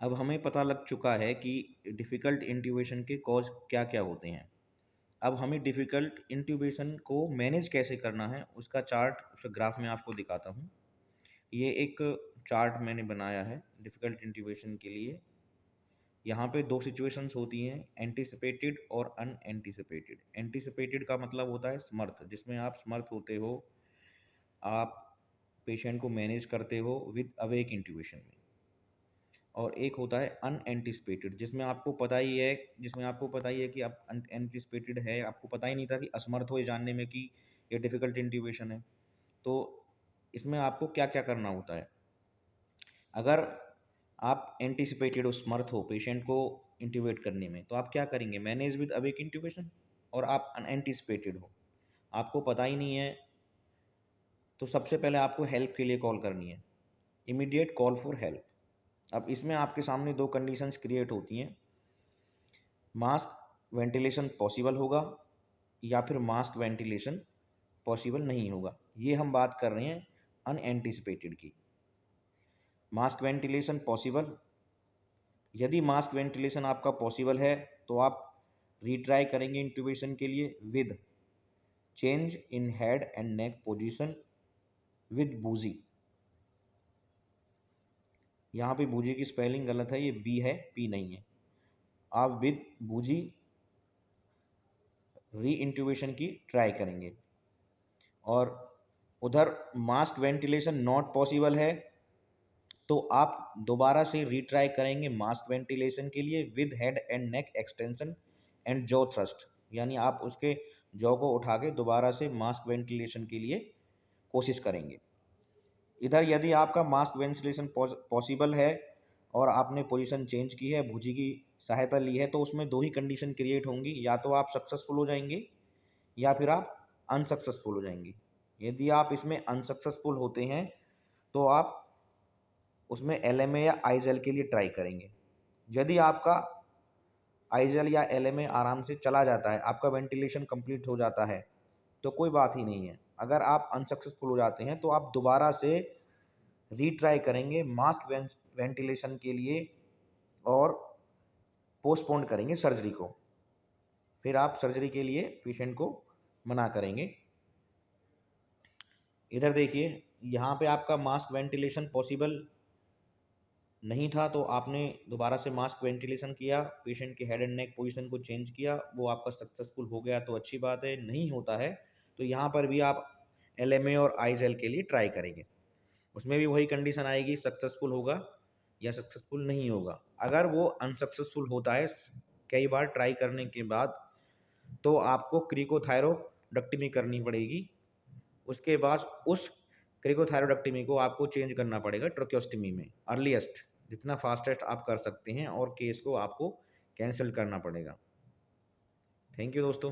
अब हमें पता लग चुका है कि डिफ़िकल्ट इंट्यूबेशन के कॉज़ क्या-क्या होते हैं। अब हमें डिफ़िकल्ट इंट्यूबेशन को मैनेज कैसे करना है, उसका चार्ट, उसका ग्राफ मैं आपको दिखाता हूँ। ये एक चार्ट मैंने बनाया है डिफ़िकल्ट इंट्यूबेशन के लिए। यहाँ पे 2 सिचुएशंस होती हैं, एंटीसिपेटेड और अनएंटीसिपेटेड। एंटीसिपेटेड का मतलब होता है समर्थ, जिसमें आप समर्थ होते हो, आप पेशेंट को मैनेज करते हो विद अवेक इंट्यूबेशन में। और एक होता है अनएंटिसिपेटेड, जिसमें आपको पता ही है कि आप अनएंटिसिपेटेड है, आपको पता ही नहीं था कि असमर्थ हो ये जानने में कि ये डिफ़िकल्ट इंट्यूबेशन है। तो इसमें आपको क्या-क्या करना होता है? अगर आप एंटिसिपेटेड हो, समर्थ हो पेशेंट को इंट्यूबेट करने में, तो आप क्या करेंगे? Manage with awake intubation. और आप अनएंटिसिपेटेड हो, आपको पता ही नहीं है, तो सबसे पहले आपको हेल्प के लिए कॉल करनी है, इमीडिएट कॉल फॉर हेल्प। अब इसमें आपके सामने 2 कंडीशंस क्रिएट होती हैं, मास्क वेंटिलेशन पॉसिबल होगा या फिर मास्क वेंटिलेशन पॉसिबल नहीं होगा। ये हम बात कर रहे हैं अनएंटिसिपेटेड की। मास्क वेंटिलेशन पॉसिबल, यदि मास्क वेंटिलेशन आपका पॉसिबल है तो आप रीट्राई करेंगे इंट्यूबेशन के लिए with change in head and neck position with बूजी। यहाँ पे बूजी की स्पेलिंग गलत है, ये बी है, पी नहीं है। आप विद बूजी री इंट्यूबेशन की ट्राई करेंगे। और उधर मास्क वेंटिलेशन नॉट पॉसिबल है तो आप दोबारा से रीट्राई करेंगे मास्क वेंटिलेशन के लिए with head and neck extension and jaw thrust, यानी आप उसके जॉ को उठा के दोबारा से मास्क वेंटिलेशन के लिए कोशिश करेंगे। इधर यदि आपका मास्क वेंटिलेशन पॉसिबल है और आपने पोजीशन चेंज की है, भुजी की सहायता ली है, तो उसमें 2 ही कंडीशन क्रिएट होंगी, या तो आप सक्सेसफुल हो जाएंगे या फिर आप अनसक्सेसफुल हो जाएंगे। यदि आप इसमें अनसक्सेसफुल होते हैं तो आप उसमें एलएमए या आईजेल के लिए ट्राई करेंगे। यदि आपका आईजेल या एलएमए आराम से चला जाता है, आपका वेंटिलेशन कंप्लीट हो जाता है, तो कोई बात ही नहीं है। अगर आप अनसक्सेसफुल हो जाते हैं तो आप दोबारा से रीट्राई करेंगे मास्क वेंटिलेशन के लिए और पोस्टपोन करेंगे सर्जरी को। फिर आप सर्जरी के लिए पेशेंट को मना करेंगे। इधर देखिए, यहाँ पे आपका मास्क वेंटिलेशन पॉसिबल नहीं था तो आपने दोबारा से मास्क वेंटिलेशन किया, पेशेंट के हेड एंड नेक पोजीशन को चेंज किया, वो आपका सक्सेसफुल हो गया तो अच्छी बात है। नहीं होता है तो यहाँ पर भी आप एलएमए और आईजेल के लिए ट्राई करेंगे। उसमें भी वही कंडीशन आएगी, सक्सेसफुल होगा या सक्सेसफुल नहीं होगा। अगर वो अनसक्सेसफुल होता है कई बार ट्राई करने के बाद, तो आपको क्रिकोथायरोडक्टमी करनी पड़ेगी। उसके बाद उस क्रिकोथायरोडक्टमी को आपको चेंज करना पड़ेगा ट्रकियोस्टमी में, अर्लीस्ट जितना फास्टेस्ट आप कर सकते हैं, और केस को आपको कैंसिल करना पड़ेगा। थैंक यू दोस्तों।